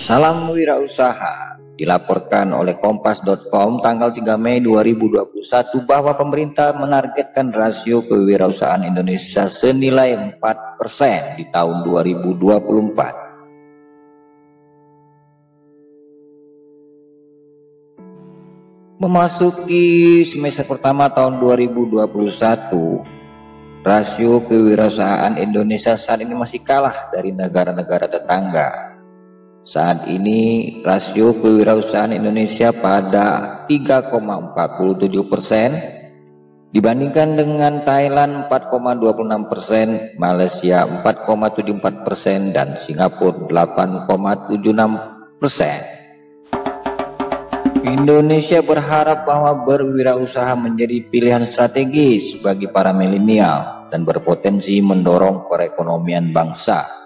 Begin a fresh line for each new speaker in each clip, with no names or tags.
Salam Wirausaha, dilaporkan oleh Kompas.com tanggal 3 Mei 2021 bahwa pemerintah menargetkan rasio kewirausahaan Indonesia senilai 4% di tahun 2024. Memasuki semester pertama tahun 2021, rasio kewirausahaan Indonesia saat ini masih kalah dari negara-negara tetangga. Saat ini rasio kewirausahaan Indonesia pada 3,47% dibandingkan dengan Thailand 4,26%, Malaysia 4,74% dan Singapura 8,76%. Indonesia berharap bahwa berwirausaha menjadi pilihan strategis bagi para milenial dan berpotensi mendorong perekonomian bangsa.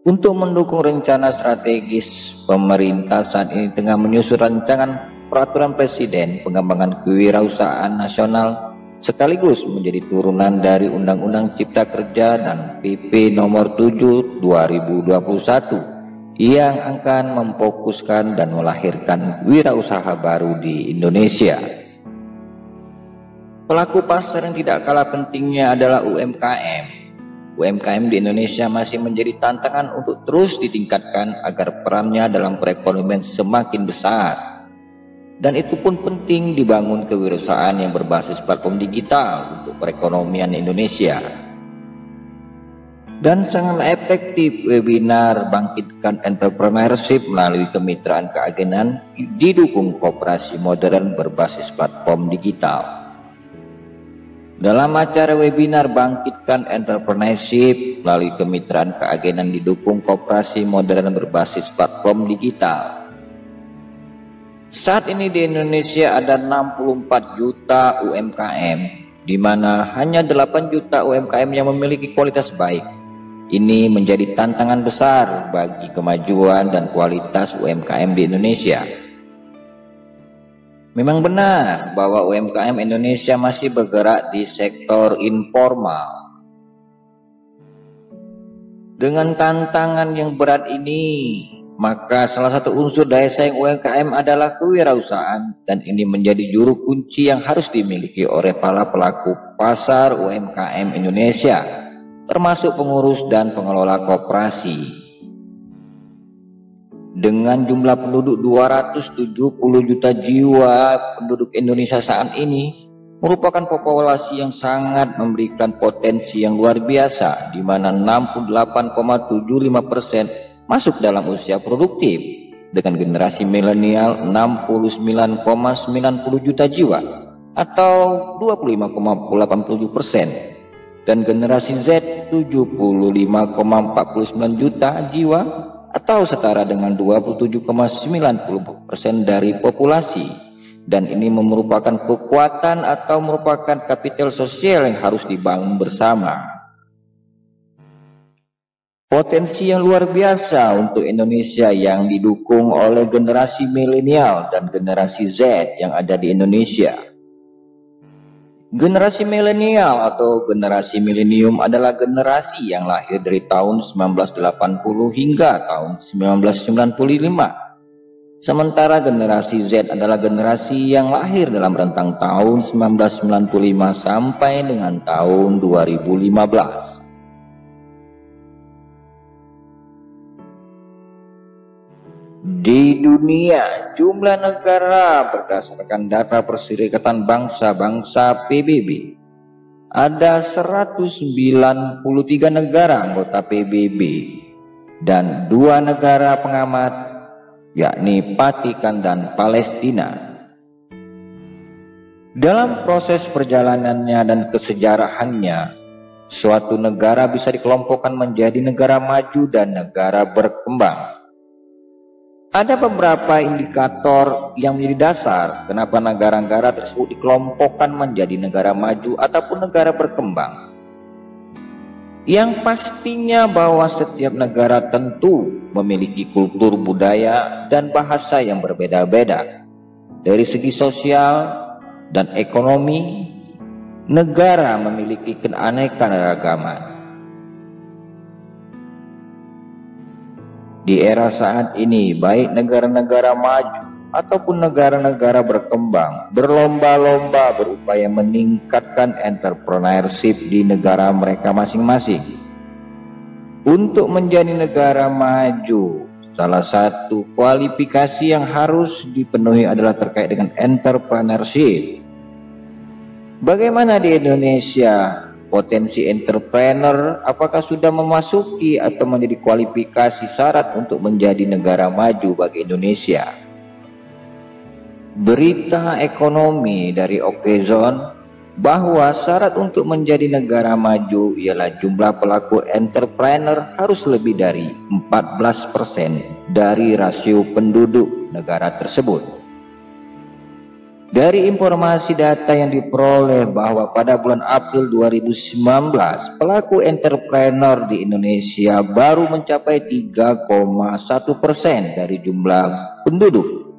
Untuk mendukung rencana strategis, pemerintah saat ini tengah menyusun rancangan peraturan presiden pengembangan kewirausahaan nasional sekaligus menjadi turunan dari Undang-Undang Cipta Kerja dan PP Nomor 7 2021 yang akan memfokuskan dan melahirkan wirausaha baru di Indonesia. Pelaku pasar yang tidak kalah pentingnya adalah UMKM. UMKM di Indonesia masih menjadi tantangan untuk terus ditingkatkan agar perannya dalam perekonomian semakin besar. Dan itu pun penting dibangun kewirausahaan yang berbasis platform digital untuk perekonomian Indonesia. Dan sangat efektif webinar Bangkitkan Entrepreneurship melalui kemitraan keagenan didukung koperasi modern berbasis platform digital. Dalam acara webinar Bangkitkan Entrepreneurship melalui kemitraan keagenan didukung koperasi modern berbasis platform digital. Saat ini di Indonesia ada 64 juta UMKM, di mana hanya 8 juta UMKM yang memiliki kualitas baik. Ini menjadi tantangan besar bagi kemajuan dan kualitas UMKM di Indonesia. Memang benar bahwa UMKM Indonesia masih bergerak di sektor informal. Dengan tantangan yang berat ini, maka salah satu unsur daya saing UMKM adalah kewirausahaan, dan ini menjadi juru kunci yang harus dimiliki oleh para pelaku pasar UMKM Indonesia, termasuk pengurus dan pengelola koperasi. Dengan jumlah penduduk 270 juta jiwa, penduduk Indonesia saat ini merupakan populasi yang sangat memberikan potensi yang luar biasa, di mana 68,75% masuk dalam usia produktif, dengan generasi milenial 69,90 juta jiwa atau 25,87%, dan generasi Z 75,49 juta jiwa atau setara dengan 27,90% dari populasi. Dan ini merupakan kekuatan atau merupakan kapital sosial yang harus dibangun bersama. Potensi yang luar biasa untuk Indonesia yang didukung oleh generasi milenial dan generasi Z yang ada di Indonesia. Generasi milenial atau generasi milenium adalah generasi yang lahir dari tahun 1980 hingga tahun 1995. Sementara generasi Z adalah generasi yang lahir dalam rentang tahun 1995 sampai dengan tahun 2015. Di dunia, jumlah negara berdasarkan data Perserikatan Bangsa-Bangsa PBB, ada 193 negara anggota PBB dan 2 negara pengamat, yakni Vatikan dan Palestina. Dalam proses perjalanannya dan kesejarahannya, suatu negara bisa dikelompokkan menjadi negara maju dan negara berkembang. Ada beberapa indikator yang menjadi dasar kenapa negara-negara tersebut dikelompokkan menjadi negara maju ataupun negara berkembang. Yang pastinya bahwa setiap negara tentu memiliki kultur, budaya, dan bahasa yang berbeda-beda. Dari segi sosial dan ekonomi, negara memiliki keanekaragaman. Di era saat ini, baik negara-negara maju ataupun negara-negara berkembang berlomba-lomba berupaya meningkatkan entrepreneurship di negara mereka masing-masing. Untuk menjadi negara maju, salah satu kualifikasi yang harus dipenuhi adalah terkait dengan entrepreneurship. Bagaimana di Indonesia? Potensi entrepreneur apakah sudah memasuki atau menjadi kualifikasi syarat untuk menjadi negara maju bagi Indonesia? Berita ekonomi dari Okezone bahwa syarat untuk menjadi negara maju ialah jumlah pelaku entrepreneur harus lebih dari 14% dari rasio penduduk negara tersebut. Dari informasi data yang diperoleh bahwa pada bulan April 2019 pelaku entrepreneur di Indonesia baru mencapai 3,1% dari jumlah penduduk,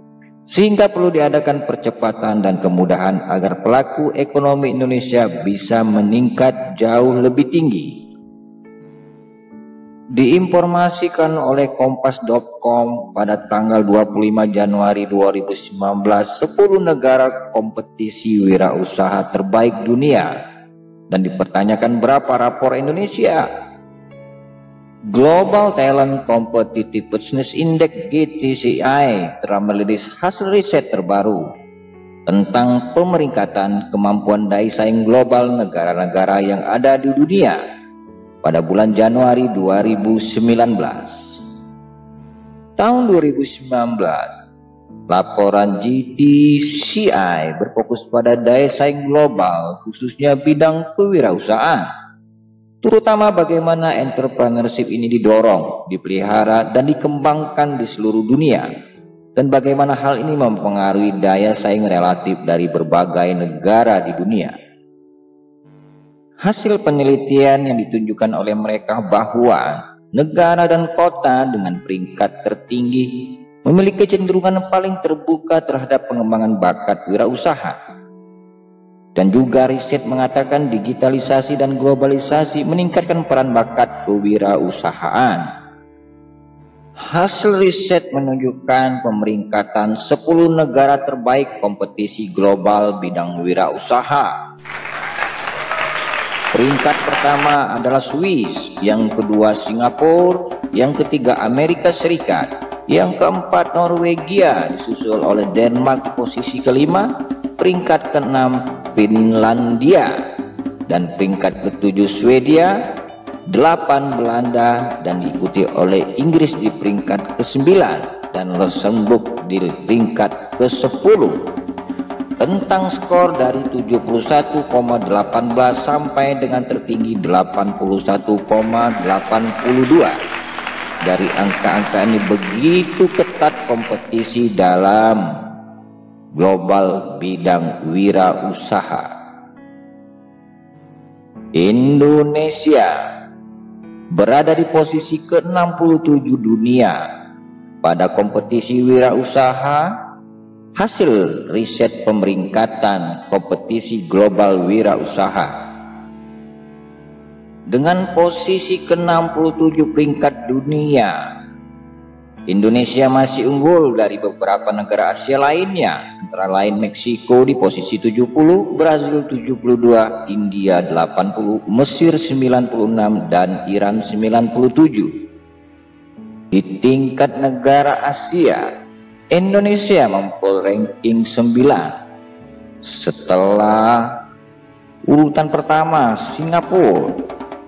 sehingga perlu diadakan percepatan dan kemudahan agar pelaku ekonomi Indonesia bisa meningkat jauh lebih tinggi. Diinformasikan oleh Kompas.com pada tanggal 25 Januari 2019, 10 negara kompetisi wirausaha terbaik dunia, dan dipertanyakan berapa rapor Indonesia. Global Talent Competitiveness Index (GTCI) telah merilis hasil riset terbaru tentang pemeringkatan kemampuan daya saing global negara-negara yang ada di dunia pada bulan Januari 2019. Tahun 2019, laporan GTCI berfokus pada daya saing global, khususnya bidang kewirausahaan, terutama bagaimana entrepreneurship ini didorong, dipelihara, dan dikembangkan di seluruh dunia, dan bagaimana hal ini mempengaruhi daya saing relatif dari berbagai negara di dunia. Hasil penelitian yang ditunjukkan oleh mereka bahwa negara dan kota dengan peringkat tertinggi memiliki kecenderungan paling terbuka terhadap pengembangan bakat wirausaha. Dan juga riset mengatakan digitalisasi dan globalisasi meningkatkan peran bakat kewirausahaan. Hasil riset menunjukkan pemeringkatan 10 negara terbaik kompetisi global bidang wirausaha. Peringkat pertama adalah Swiss, yang kedua Singapura, yang ketiga Amerika Serikat, yang keempat Norwegia, disusul oleh Denmark posisi kelima, peringkat keenam Finlandia, dan peringkat ketujuh Swedia, 8 Belanda, dan diikuti oleh Inggris di peringkat ke-9 dan Luxembourg di peringkat ke-10. Tentang skor dari 71,18 sampai dengan tertinggi 81,82. Dari angka-angka ini begitu ketat kompetisi dalam global bidang wirausaha. Indonesia berada di posisi ke-67 dunia pada kompetisi wirausaha. Hasil riset pemeringkatan kompetisi global wirausaha. Dengan posisi ke-67 peringkat dunia, Indonesia masih unggul dari beberapa negara Asia lainnya, antara lain Meksiko di posisi 70, Brazil 72, India 80, Mesir 96, dan Iran 97. Di tingkat negara Asia, Indonesia memperoleh ranking 9 setelah urutan pertama Singapura,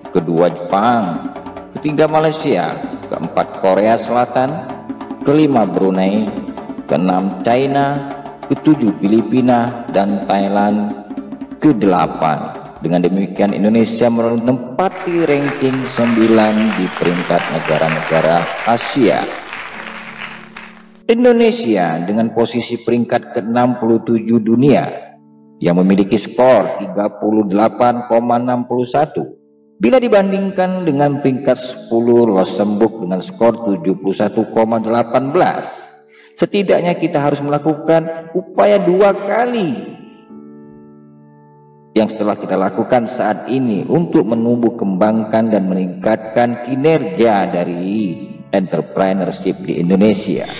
kedua Jepang, ketiga Malaysia, keempat Korea Selatan, kelima Brunei, keenam China, ketujuh Filipina, dan Thailand ke-8. Dengan demikian Indonesia menempati ranking 9 di peringkat negara-negara Asia. Indonesia dengan posisi peringkat ke-67 dunia yang memiliki skor 38,61 bila dibandingkan dengan peringkat 10 Luxembourg dengan skor 71,18. Setidaknya kita harus melakukan upaya 2 kali yang setelah kita lakukan saat ini untuk menumbuh kembangkan dan meningkatkan kinerja dari entrepreneurship di Indonesia.